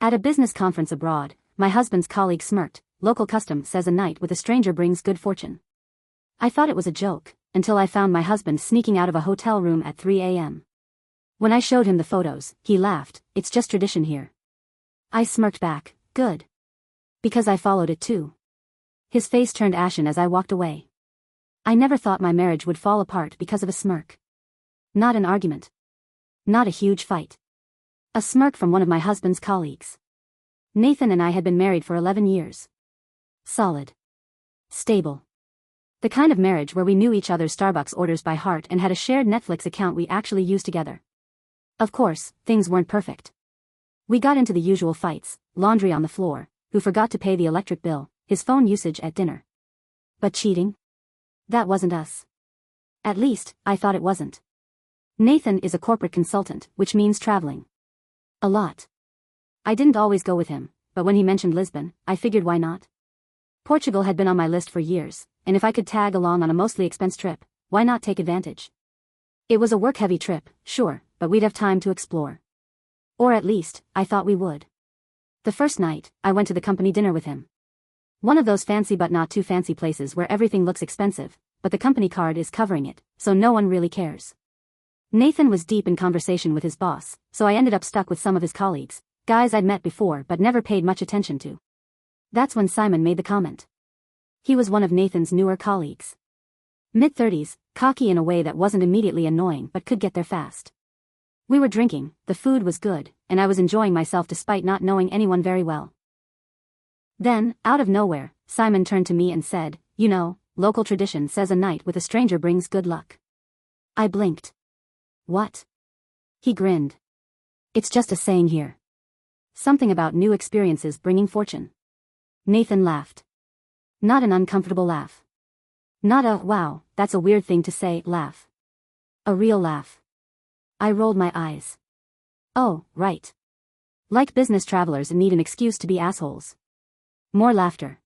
At a business conference abroad, my husband's colleague smirked. Local custom says a night with a stranger brings good fortune. I thought it was a joke, until I found my husband sneaking out of a hotel room at 3 a.m. When I showed him the photos, he laughed. It's just tradition here. I smirked back. Good. Because I followed it too. His face turned ashen as I walked away. I never thought my marriage would fall apart because of a smirk. Not an argument. Not a huge fight. A smirk from one of my husband's colleagues. Nathan and I had been married for 11 years. Solid. Stable. The kind of marriage where we knew each other's Starbucks orders by heart and had a shared Netflix account we actually used together. Of course, things weren't perfect. We got into the usual fights, laundry on the floor, who forgot to pay the electric bill, his phone usage at dinner. But cheating? That wasn't us. At least, I thought it wasn't. Nathan is a corporate consultant, which means traveling. A lot. I didn't always go with him, but when he mentioned Lisbon, I figured why not? Portugal had been on my list for years, and if I could tag along on a mostly expensed trip, why not take advantage? It was a work-heavy trip, sure, but we'd have time to explore. Or at least, I thought we would. The first night, I went to the company dinner with him. One of those fancy but not too fancy places where everything looks expensive, but the company card is covering it, so no one really cares. Nathan was deep in conversation with his boss, so I ended up stuck with some of his colleagues, guys I'd met before but never paid much attention to. That's when Simon made the comment. He was one of Nathan's newer colleagues. Mid-30s, cocky in a way that wasn't immediately annoying but could get there fast. We were drinking, the food was good, and I was enjoying myself despite not knowing anyone very well. Then, out of nowhere, Simon turned to me and said, "You know, local tradition says a night with a stranger brings good luck." I blinked. What? He grinned. It's just a saying here. Something about new experiences bringing fortune. Nathan laughed. Not an uncomfortable laugh. Not a, wow, that's a weird thing to say, laugh. A real laugh. I rolled my eyes. Oh, right. Like business travelers need an excuse to be assholes. More laughter.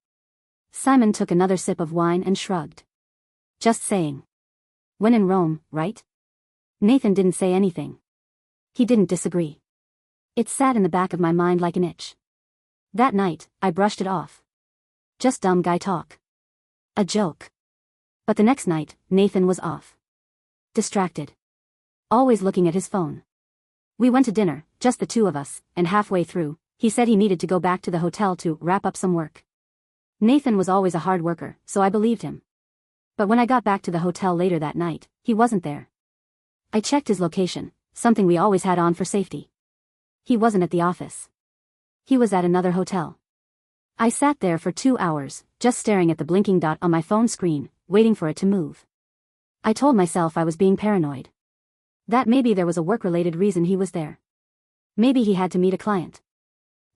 Simon took another sip of wine and shrugged. Just saying. When in Rome, right? Nathan didn't say anything. He didn't disagree. It sat in the back of my mind like an itch. That night, I brushed it off. Just dumb guy talk. A joke. But the next night, Nathan was off. Distracted. Always looking at his phone. We went to dinner, just the two of us, and halfway through, he said he needed to go back to the hotel to wrap up some work. Nathan was always a hard worker, so I believed him. But when I got back to the hotel later that night, he wasn't there. I checked his location, something we always had on for safety. He wasn't at the office. He was at another hotel. I sat there for 2 hours, just staring at the blinking dot on my phone screen, waiting for it to move. I told myself I was being paranoid. That maybe there was a work-related reason he was there. Maybe he had to meet a client.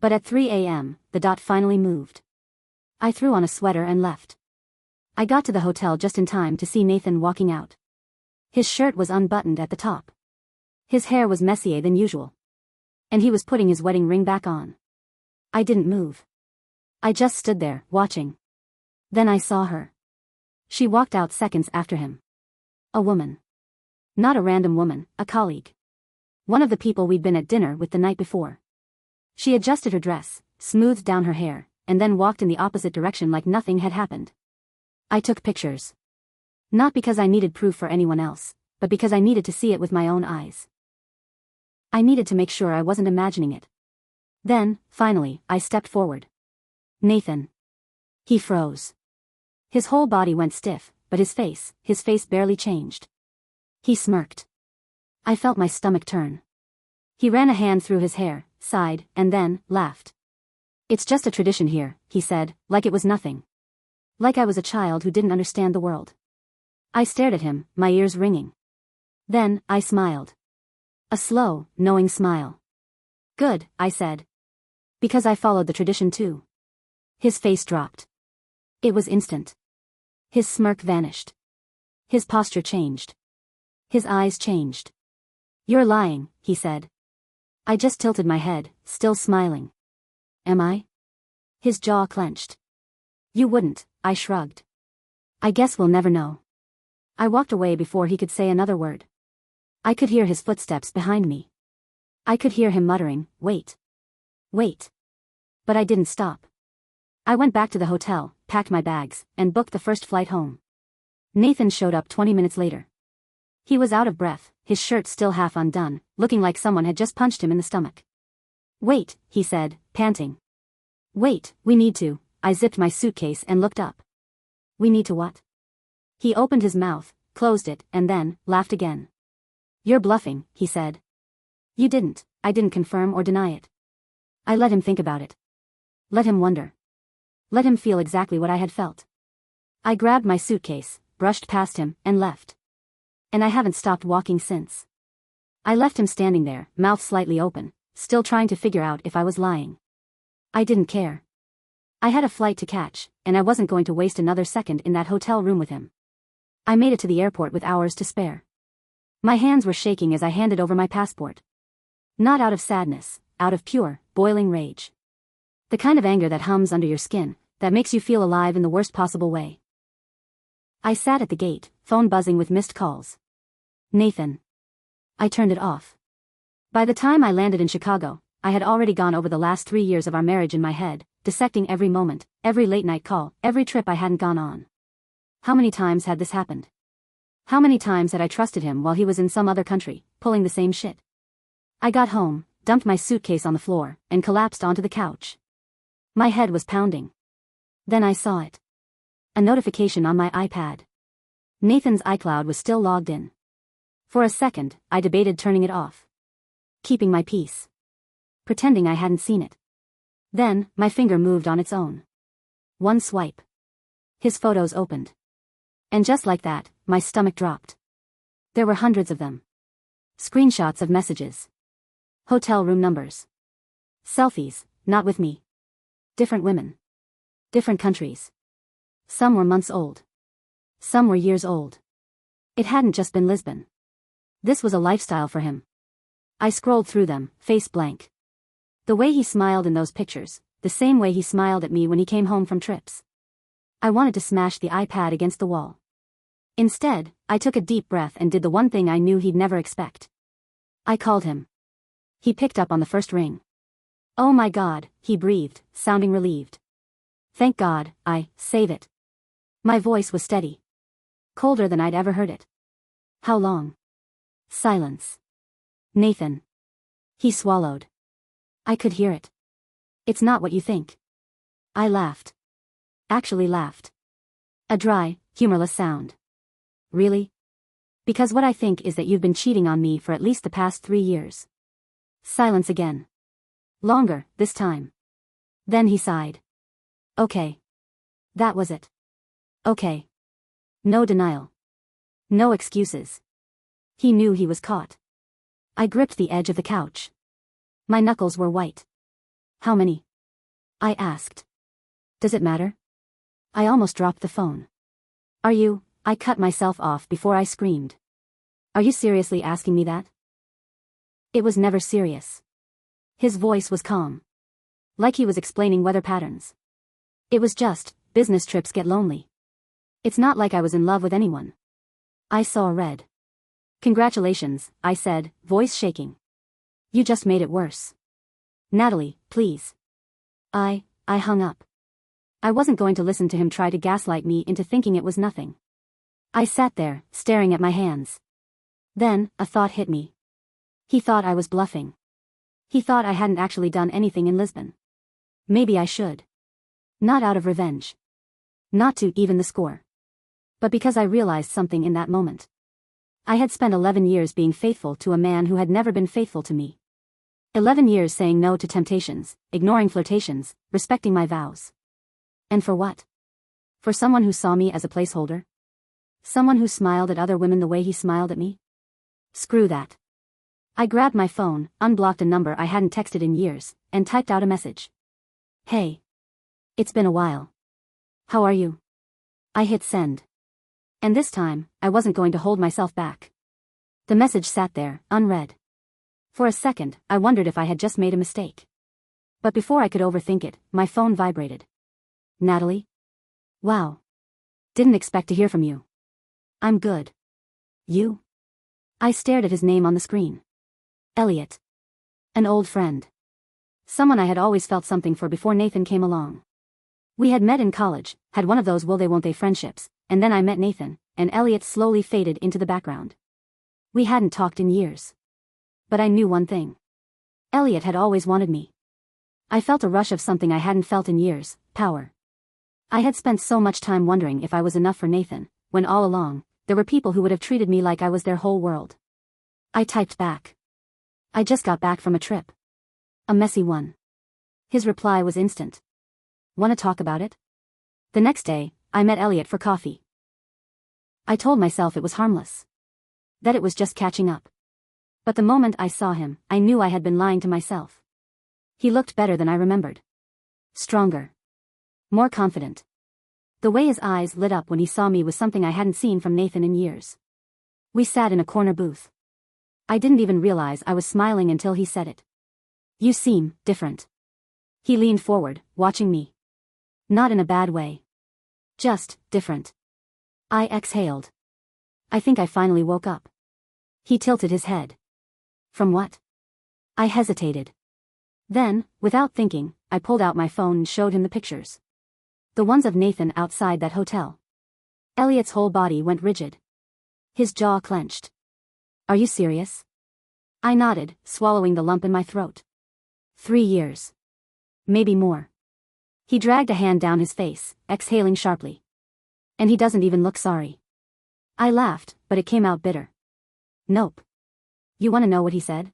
But at 3 a.m., the dot finally moved. I threw on a sweater and left. I got to the hotel just in time to see Nathan walking out. His shirt was unbuttoned at the top. His hair was messier than usual. And he was putting his wedding ring back on. I didn't move. I just stood there, watching. Then I saw her. She walked out seconds after him. A woman. Not a random woman, a colleague. One of the people we'd been at dinner with the night before. She adjusted her dress, smoothed down her hair, and then walked in the opposite direction like nothing had happened. I took pictures. Not because I needed proof for anyone else, but because I needed to see it with my own eyes. I needed to make sure I wasn't imagining it. Then, finally, I stepped forward. Nathan. He froze. His whole body went stiff, but his face barely changed. He smirked. I felt my stomach turn. He ran a hand through his hair, sighed, and then, laughed. It's just a tradition here, he said, like it was nothing. Like I was a child who didn't understand the world. I stared at him, my ears ringing. Then, I smiled. A slow, knowing smile. Good, I said. Because I followed the tradition too. His face dropped. It was instant. His smirk vanished. His posture changed. His eyes changed. You're lying, he said. I just tilted my head, still smiling. Am I? His jaw clenched. You wouldn't, I shrugged. I guess we'll never know. I walked away before he could say another word. I could hear his footsteps behind me. I could hear him muttering, wait. Wait. But I didn't stop. I went back to the hotel, packed my bags, and booked the first flight home. Nathan showed up 20 minutes later. He was out of breath, his shirt still half undone, looking like someone had just punched him in the stomach. Wait, he said, panting. Wait, we need to. I zipped my suitcase and looked up. We need to what? He opened his mouth, closed it, and then laughed again. You're bluffing, he said. You didn't. I didn't confirm or deny it. I let him think about it. Let him wonder. Let him feel exactly what I had felt. I grabbed my suitcase, brushed past him, and left. And I haven't stopped walking since. I left him standing there, mouth slightly open, still trying to figure out if I was lying. I didn't care. I had a flight to catch, and I wasn't going to waste another second in that hotel room with him. I made it to the airport with hours to spare. My hands were shaking as I handed over my passport. Not out of sadness, out of pure, boiling rage. The kind of anger that hums under your skin, that makes you feel alive in the worst possible way. I sat at the gate, phone buzzing with missed calls. Nathan. I turned it off. By the time I landed in Chicago, I had already gone over the last 3 years of our marriage in my head, dissecting every moment, every late-night call, every trip I hadn't gone on. How many times had this happened? How many times had I trusted him while he was in some other country, pulling the same shit? I got home, dumped my suitcase on the floor, and collapsed onto the couch. My head was pounding. Then I saw it. A notification on my iPad. Nathan's iCloud was still logged in. For a second, I debated turning it off. Keeping my peace. Pretending I hadn't seen it. Then, my finger moved on its own. One swipe. His photos opened. And just like that, my stomach dropped. There were hundreds of them. Screenshots of messages. Hotel room numbers. Selfies, not with me. Different women. Different countries. Some were months old. Some were years old. It hadn't just been Lisbon. This was a lifestyle for him. I scrolled through them, face blank. The way he smiled in those pictures, the same way he smiled at me when he came home from trips. I wanted to smash the iPad against the wall. Instead, I took a deep breath and did the one thing I knew he'd never expect. I called him. He picked up on the first ring. Oh my God, he breathed, sounding relieved. Thank God, save it. My voice was steady. Colder than I'd ever heard it. How long? Silence. Nathan. He swallowed. I could hear it. It's not what you think. I laughed. Actually laughed. A dry, humorless sound. Really? Because what I think is that you've been cheating on me for at least the past 3 years. Silence again. Longer, this time. Then he sighed. Okay. That was it. Okay. No denial. No excuses. He knew he was caught. I gripped the edge of the couch. My knuckles were white. How many? I asked. Does it matter? I almost dropped the phone. I cut myself off before I screamed. Are you seriously asking me that? It was never serious. His voice was calm. Like he was explaining weather patterns. It was just, business trips get lonely. It's not like I was in love with anyone. I saw red. Congratulations, I said, voice shaking. You just made it worse. Natalie, please. I hung up. I wasn't going to listen to him try to gaslight me into thinking it was nothing. I sat there, staring at my hands. Then, a thought hit me. He thought I was bluffing. He thought I hadn't actually done anything in Lisbon. Maybe I should. Not out of revenge. Not to even the score. But because I realized something in that moment. I had spent 11 years being faithful to a man who had never been faithful to me. 11 years saying no to temptations, ignoring flirtations, respecting my vows. And for what? For someone who saw me as a placeholder? Someone who smiled at other women the way he smiled at me? Screw that. I grabbed my phone, unblocked a number I hadn't texted in years, and typed out a message. Hey. It's been a while. How are you? I hit send. And this time, I wasn't going to hold myself back. The message sat there, unread. For a second, I wondered if I had just made a mistake. But before I could overthink it, my phone vibrated. Natalie? Wow. Didn't expect to hear from you. I'm good. You? I stared at his name on the screen. Elliot. An old friend. Someone I had always felt something for before Nathan came along. We had met in college, had one of those will they won't they friendships, and then I met Nathan, and Elliot slowly faded into the background. We hadn't talked in years. But I knew one thing. Elliot had always wanted me. I felt a rush of something I hadn't felt in years, power. I had spent so much time wondering if I was enough for Nathan, when all along, there were people who would have treated me like I was their whole world. I typed back. I just got back from a trip. A messy one. His reply was instant. Wanna talk about it? The next day, I met Elliot for coffee. I told myself it was harmless. That it was just catching up. But the moment I saw him, I knew I had been lying to myself. He looked better than I remembered. Stronger. More confident. The way his eyes lit up when he saw me was something I hadn't seen from Nathan in years. We sat in a corner booth. I didn't even realize I was smiling until he said it. You seem different. He leaned forward, watching me. Not in a bad way. Just different. I exhaled. I think I finally woke up. He tilted his head. From what? I hesitated. Then, without thinking, I pulled out my phone and showed him the pictures. The ones of Nathan outside that hotel. Elliot's whole body went rigid. His jaw clenched. Are you serious? I nodded, swallowing the lump in my throat. 3 years. Maybe more. He dragged a hand down his face, exhaling sharply. And he doesn't even look sorry. I laughed, but it came out bitter. Nope. You want to know what he said?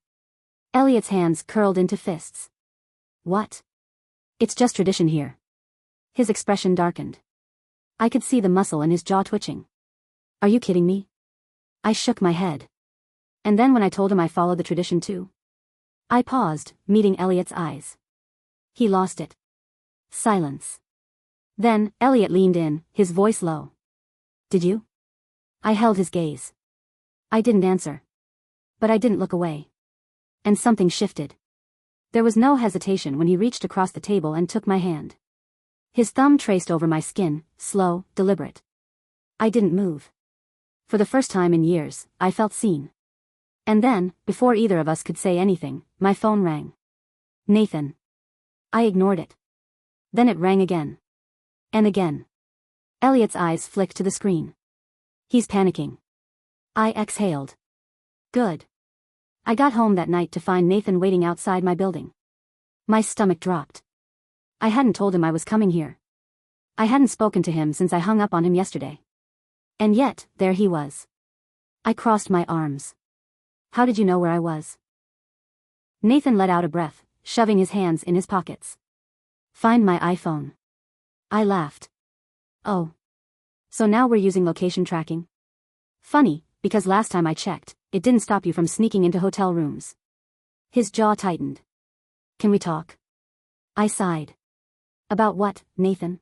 Elliot's hands curled into fists. What? It's just tradition here. His expression darkened. I could see the muscle in his jaw twitching. Are you kidding me? I shook my head. And then when I told him I followed the tradition too. I paused, meeting Elliot's eyes. He lost it. Silence. Then, Elliot leaned in, his voice low. Did you? I held his gaze. I didn't answer. But I didn't look away. And something shifted. There was no hesitation when he reached across the table and took my hand. His thumb traced over my skin, slow, deliberate. I didn't move. For the first time in years, I felt seen. And then, before either of us could say anything, my phone rang. Nathan. I ignored it. Then it rang again. And again. Elliot's eyes flicked to the screen. He's panicking. I exhaled. Good. I got home that night to find Nathan waiting outside my building. My stomach dropped. I hadn't told him I was coming here. I hadn't spoken to him since I hung up on him yesterday. And yet, there he was. I crossed my arms. How did you know where I was? Nathan let out a breath, shoving his hands in his pockets. Find my iPhone. I laughed. Oh. So now we're using location tracking? Funny, because last time I checked, it didn't stop you from sneaking into hotel rooms. His jaw tightened. Can we talk? I sighed. About what, Nathan?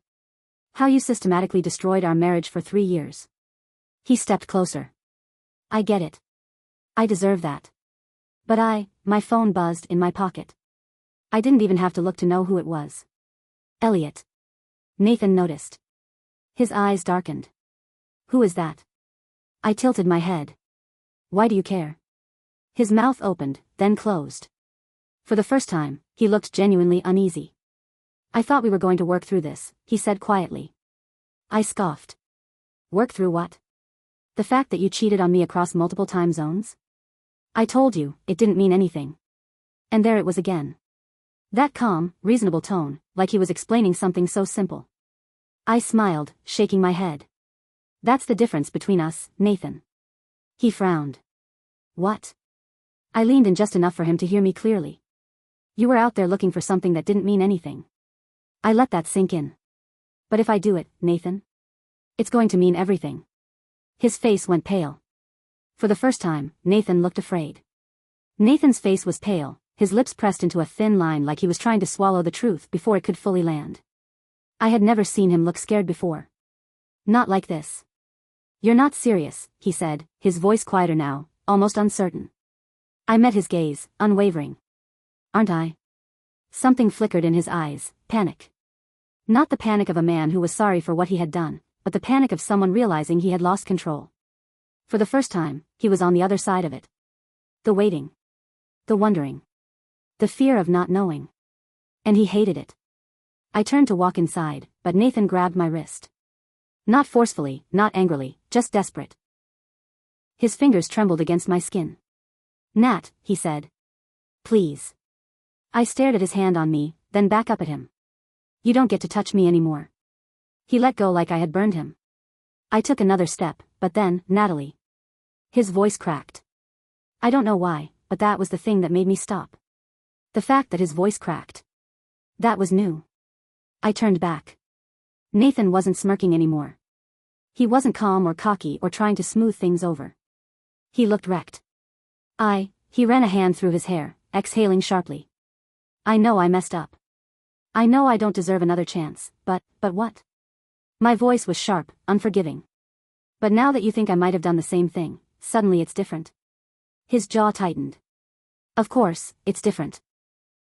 How you systematically destroyed our marriage for 3 years. He stepped closer. I get it. I deserve that. But my phone buzzed in my pocket. I didn't even have to look to know who it was. Elliot. Nathan noticed. His eyes darkened. Who is that? I tilted my head. Why do you care? His mouth opened, then closed. For the first time, he looked genuinely uneasy. I thought we were going to work through this, he said quietly. I scoffed. Work through what? The fact that you cheated on me across multiple time zones? I told you, it didn't mean anything. And there it was again. That calm, reasonable tone, like he was explaining something so simple. I smiled, shaking my head. That's the difference between us, Nathan. He frowned. What? I leaned in just enough for him to hear me clearly. You were out there looking for something that didn't mean anything. I let that sink in. But if I do it, Nathan? It's going to mean everything. His face went pale. For the first time, Nathan looked afraid. Nathan's face was pale, his lips pressed into a thin line like he was trying to swallow the truth before it could fully land. I had never seen him look scared before. Not like this. You're not serious, he said, his voice quieter now, almost uncertain. I met his gaze, unwavering. Aren't I? Something flickered in his eyes, panic. Not the panic of a man who was sorry for what he had done, but the panic of someone realizing he had lost control. For the first time, he was on the other side of it. The waiting. The wondering. The fear of not knowing. And he hated it. I turned to walk inside, but Nathan grabbed my wrist. Not forcefully, not angrily, just desperate. His fingers trembled against my skin. Nat, he said. Please. I stared at his hand on me, then back up at him. You don't get to touch me anymore. He let go like I had burned him. I took another step, but then, Natalie. His voice cracked. I don't know why, but that was the thing that made me stop. The fact that his voice cracked. That was new. I turned back. Nathan wasn't smirking anymore. He wasn't calm or cocky or trying to smooth things over. He looked wrecked. He ran a hand through his hair, exhaling sharply. I know I messed up. I know I don't deserve another chance, but what? My voice was sharp, unforgiving. But now that you think I might have done the same thing, suddenly it's different. His jaw tightened. Of course, it's different.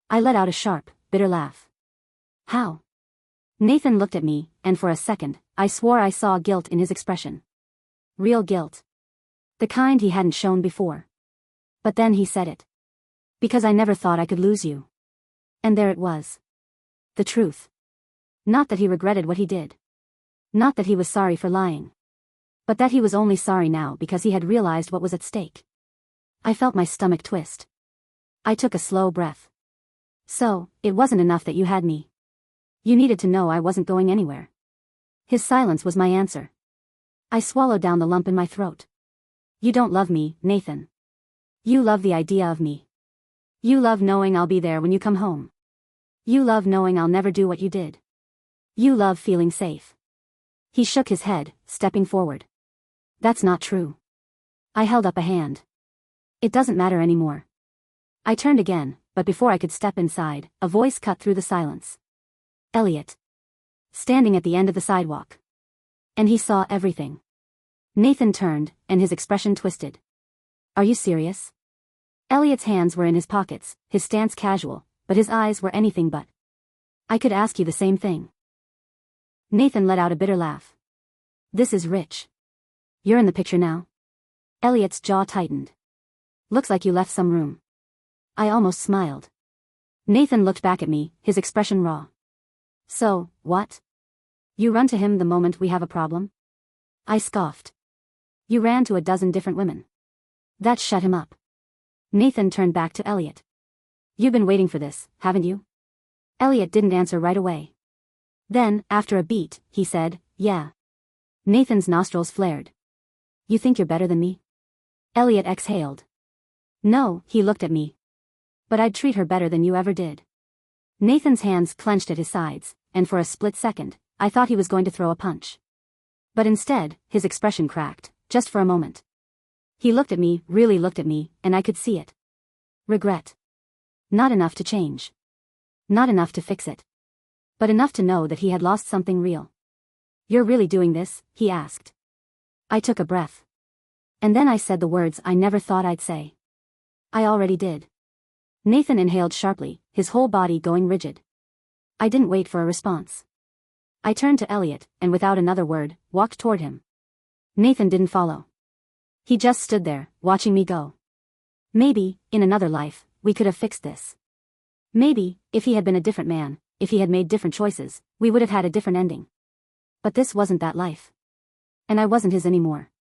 I let out a sharp, bitter laugh. How? Nathan looked at me, and for a second, I swore I saw guilt in his expression. Real guilt. The kind he hadn't shown before. But then he said it. Because I never thought I could lose you. And there it was. The truth. Not that he regretted what he did. Not that he was sorry for lying. But that he was only sorry now because he had realized what was at stake. I felt my stomach twist. I took a slow breath. So, it wasn't enough that you had me. You needed to know I wasn't going anywhere. His silence was my answer. I swallowed down the lump in my throat. You don't love me, Nathan. You love the idea of me. You love knowing I'll be there when you come home. You love knowing I'll never do what you did. You love feeling safe. He shook his head, stepping forward. That's not true. I held up a hand. It doesn't matter anymore. I turned again, but before I could step inside, a voice cut through the silence. Elliot. Standing at the end of the sidewalk. And he saw everything. Nathan turned, and his expression twisted. Are you serious? Elliot's hands were in his pockets, his stance casual, but his eyes were anything but. I could ask you the same thing. Nathan let out a bitter laugh. This is rich. You're in the picture now. Elliot's jaw tightened. Looks like you left some room. I almost smiled. Nathan looked back at me, his expression raw. So, what? You run to him the moment we have a problem? I scoffed. You ran to a dozen different women. That shut him up. Nathan turned back to Elliot. You've been waiting for this, haven't you? Elliot didn't answer right away. Then, after a beat, he said, yeah. Nathan's nostrils flared. You think you're better than me? Elliot exhaled. No, he looked at me. But I'd treat her better than you ever did. Nathan's hands clenched at his sides, and for a split second, I thought he was going to throw a punch. But instead, his expression cracked, just for a moment. He looked at me, really looked at me, and I could see it. Regret. Not enough to change. Not enough to fix it. But enough to know that he had lost something real. You're really doing this? He asked. I took a breath. And then I said the words I never thought I'd say. I already did. Nathan inhaled sharply, his whole body going rigid. I didn't wait for a response. I turned to Elliot, and without another word, walked toward him. Nathan didn't follow. He just stood there, watching me go. Maybe, in another life, we could have fixed this. Maybe, if he had been a different man, if he had made different choices, we would have had a different ending. But this wasn't that life. And I wasn't his anymore.